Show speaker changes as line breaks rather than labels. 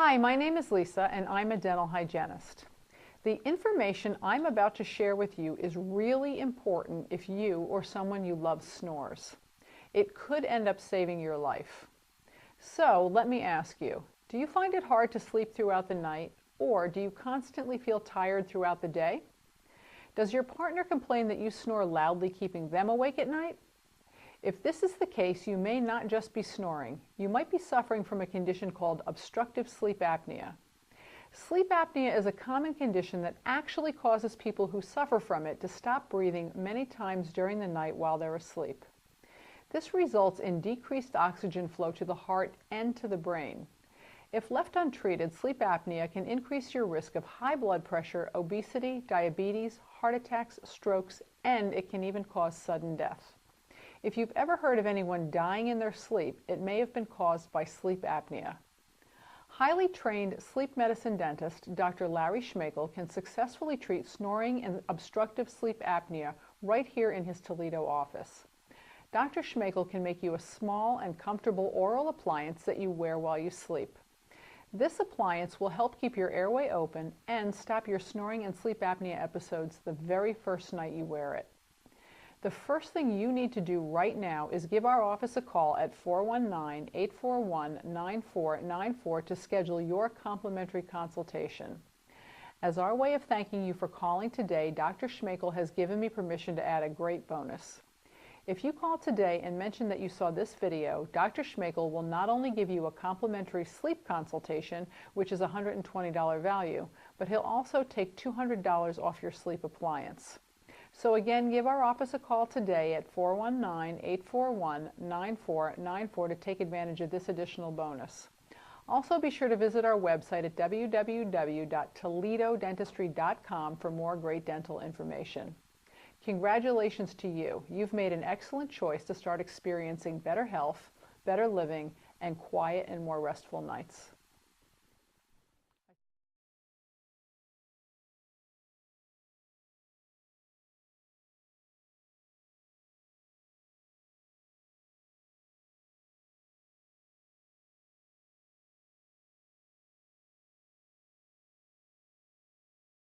Hi, my name is Lisa and I'm a dental hygienist. The information I'm about to share with you is really important if you or someone you love snores. It could end up saving your life. So let me ask you, do you find it hard to sleep throughout the night, or do you constantly feel tired throughout the day? Does your partner complain that you snore loudly, keeping them awake at night? If this is the case, you may not just be snoring. You might be suffering from a condition called obstructive sleep apnea. Sleep apnea is a common condition that actually causes people who suffer from it to stop breathing many times during the night while they're asleep. This results in decreased oxygen flow to the heart and to the brain. If left untreated, sleep apnea can increase your risk of high blood pressure, obesity, diabetes, heart attacks, strokes, and it can even cause sudden death. If you've ever heard of anyone dying in their sleep, it may have been caused by sleep apnea. Highly trained sleep medicine dentist Dr. Larry Schmeichel can successfully treat snoring and obstructive sleep apnea right here in his Toledo office. Dr. Schmeichel can make you a small and comfortable oral appliance that you wear while you sleep. This appliance will help keep your airway open and stop your snoring and sleep apnea episodes the very first night you wear it. The first thing you need to do right now is give our office a call at 419-841-9494 to schedule your complimentary consultation. As our way of thanking you for calling today, Dr. Schmeichel has given me permission to add a great bonus. If you call today and mention that you saw this video, Dr. Schmeichel will not only give you a complimentary sleep consultation, which is a $120 value, but he'll also take $200 off your sleep appliance. So again, give our office a call today at 419-841-9494 to take advantage of this additional bonus. Also, be sure to visit our website at www.toledodentistry.com for more great dental information. Congratulations to you. You've made an excellent choice to start experiencing better health, better living, and quiet and more restful nights.